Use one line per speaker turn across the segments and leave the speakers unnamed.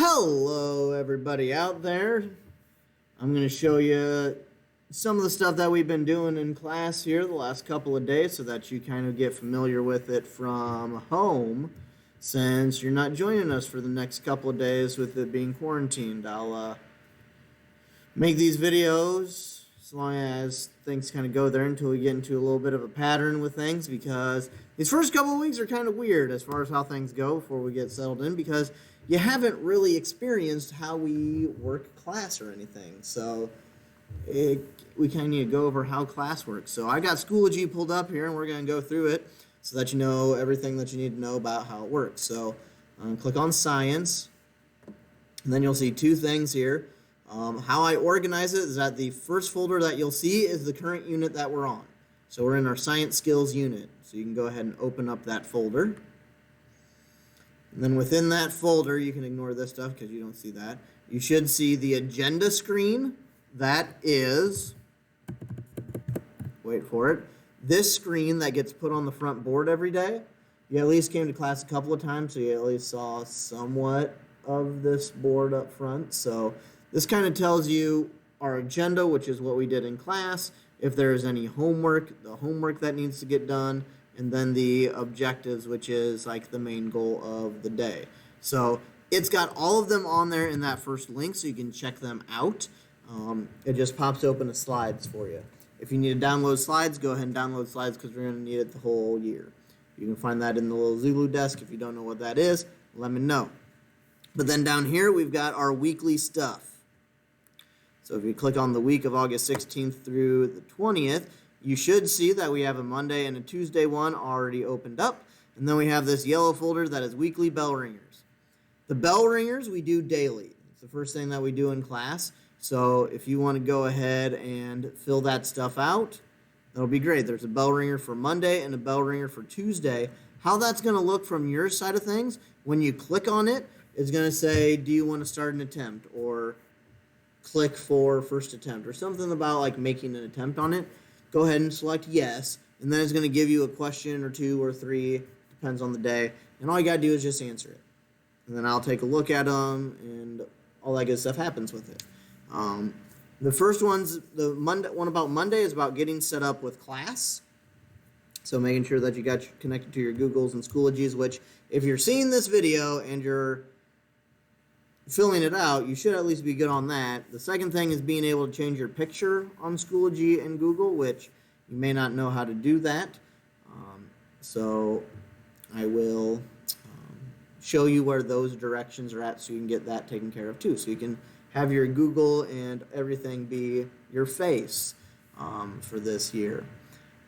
Hello, everybody out there. I'm going to show you some of the stuff that we've been doing in class here the last couple of days so that you kind of get familiar with it from home since you're not joining us for the next couple of days with it being quarantined. I'll make these videos as long as things kind of go there until we get into a little bit of a pattern with things, because these first couple of weeks are kind of weird as far as how things go before we get settled in, because you haven't really experienced how we work class or anything. So we kind of need to go over how class works. So I got Schoology pulled up here and we're going to go through it so that you know everything that you need to know about how it works. So click on Science, and then you'll see two things here. How I organize it is that the first folder that you'll see is the current unit that we're on. So we're in our Science Skills unit. So you can go ahead and open up that folder. And then within that folder, you can ignore this stuff because you don't see that. You should see the agenda screen. That is, wait for it, this screen that gets put on the front board every day. You at least came to class a couple of times, so you at least saw somewhat of this board up front. So this kind of tells you our agenda, which is what we did in class, if there's any homework, the homework that needs to get done, and then the objectives, which is like the main goal of the day. So it's got all of them on there in that first link, so you can check them out. It just pops open the slides for you. If you need to download slides, go ahead and download slides because we're going to need it the whole year. You can find that in the little Zulu desk. If you don't know what that is, let me know. But then down here, we've got our weekly stuff. So if you click on the week of August 16th through the 20th, you should see that we have a Monday and a Tuesday one already opened up. And then we have this yellow folder that is weekly bell ringers. The bell ringers we do daily. It's the first thing that we do in class. So if you want to go ahead and fill that stuff out, that'll be great. There's a bell ringer for Monday and a bell ringer for Tuesday. How that's going to look from your side of things, when you click on it, it's going to say, do you want to start an attempt? Or click for first attempt, or something about like making an attempt on it. Go ahead and select yes, and then it's going to give you a question or two or three, depends on the day, and all you got to do is just answer it. And then I'll take a look at them, and all that good stuff happens with it. The first one's the one about Monday is about getting set up with class. So making sure that you got connected to your Googles and Schoologies, which if you're seeing this video and you're filling it out, you should at least be good on that. The second thing is being able to change your picture on Schoology and Google, which you may not know how to do that. So I will show you where those directions are at so you can get that taken care of too. So you can have your Google and everything be your face for this year.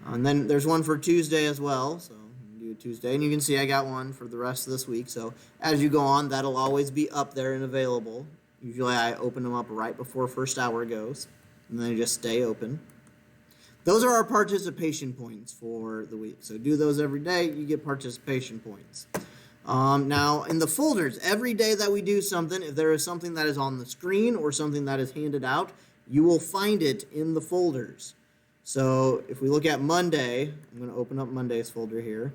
And then there's one for Tuesday as well. So do Tuesday, and you can see I got one for the rest of this week. So as you go on, that'll always be up there and available. Usually I open them up right before first hour goes, and then they just stay open. Those are our participation points for the week. So do those every day, you get participation points. Now in the folders, every day that we do something, if there is something that is on the screen or something that is handed out, you will find it in the folders. So if we look at Monday, I'm going to open up Monday's folder here.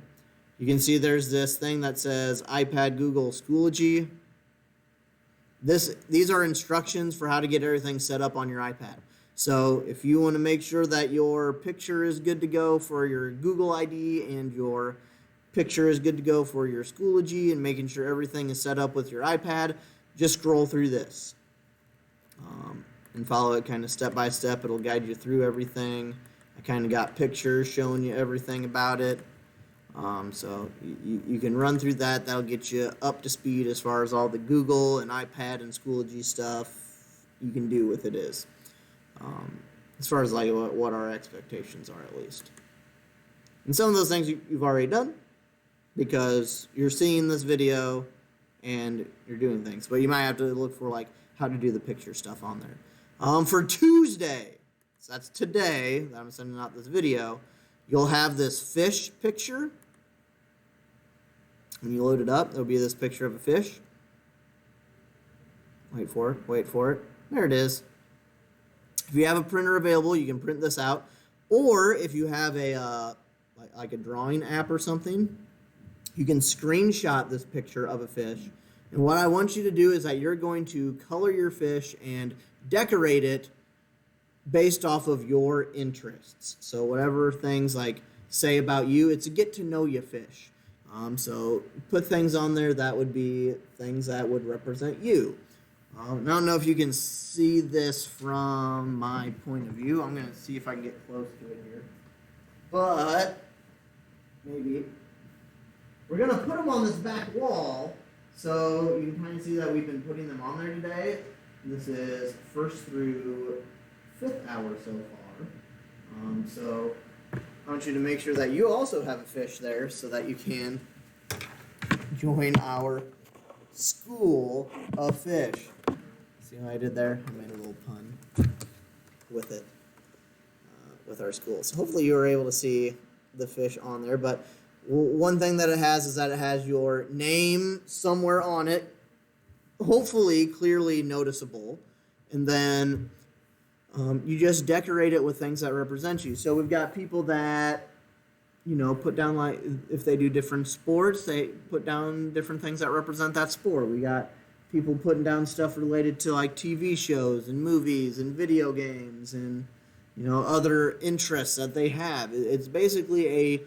You can see there's this thing that says iPad, Google, Schoology. These are instructions for how to get everything set up on your iPad. So if you want to make sure that your picture is good to go for your Google ID and your picture is good to go for your Schoology and making sure everything is set up with your iPad, just scroll through this and follow it kind of step by step. It'll guide you through everything. I kind of got pictures showing you everything about it. So you can run through that. That'll get you up to speed as far as all the Google and iPad and Schoology stuff you can do with it is. As far as like what our expectations are, at least. And some of those things you've already done because you're seeing this video and you're doing things. But you might have to look for like how to do the picture stuff on there. For Tuesday, so that's today that I'm sending out this video, you'll have this fish picture. When you load it up, there'll be this picture of a fish. Wait for it. There it is. If you have a printer available, you can print this out. Or if you have a like a drawing app or something, you can screenshot this picture of a fish And what I want you to do is that you're going to color your fish and decorate it based off of your interests. So whatever things like say about you, it's a get to know you fish. So put things on there that would be things that would represent you. I don't know if you can see this from my point of view. I'm going to see if I can get close to it here. But maybe. We're going to put them on this back wall so you can kind of see that we've been putting them on there today. This is first through 5th hour so far. So I want you to make sure that you also have a fish there so that you can join our school of fish. See what I did there? I made a little pun with it, with our school. So hopefully you were able to see the fish on there. But one thing that it has is that it has your name somewhere on it, hopefully clearly noticeable. And then you just decorate it with things that represent you. So we've got people that, put down, like, if they do different sports, they put down different things that represent that sport. We got people putting down stuff related to, like, TV shows and movies and video games and, other interests that they have. It's basically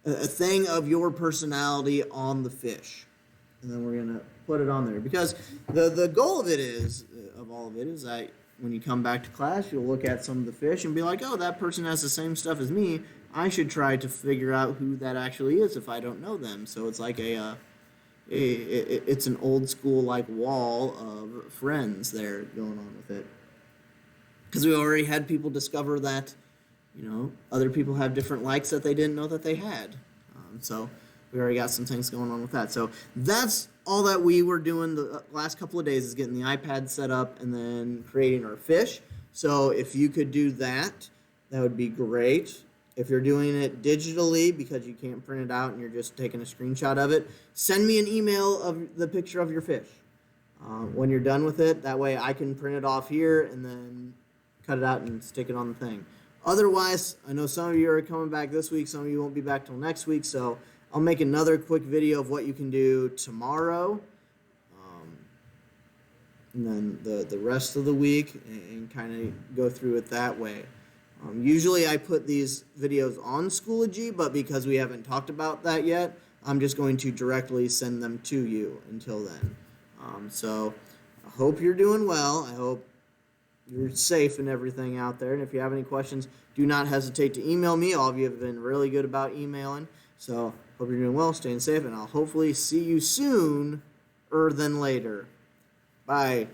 a thing of your personality on the fish. And then we're going to put it on there. Because the goal of all of it is that when you come back to class, you'll look at some of the fish and be like, oh, that person has the same stuff as me. I should try to figure out who that actually is if I don't know them. So it's like it's an old school like wall of friends there going on with it. Because we already had people discover that, other people have different likes that they didn't know that they had. So we already got some things going on with that. So that's all that we were doing the last couple of days, is getting the iPad set up and then creating our fish. So if you could do that, that would be great. If you're doing it digitally because you can't print it out and you're just taking a screenshot of it, send me an email of the picture of your fish when you're done with it. That way I can print it off here and then cut it out and stick it on the thing. Otherwise, I know some of you are coming back this week, some of you won't be back till next week, so I'll make another quick video of what you can do tomorrow, and then the rest of the week, and kind of go through it that way. Usually I put these videos on Schoology, but because we haven't talked about that yet, I'm just going to directly send them to you until then. So I hope you're doing well. I hope you're safe and everything out there. And if you have any questions, do not hesitate to email me. All of you have been really good about emailing. So hope you're doing well, staying safe, and I'll hopefully see you sooner than later. Bye.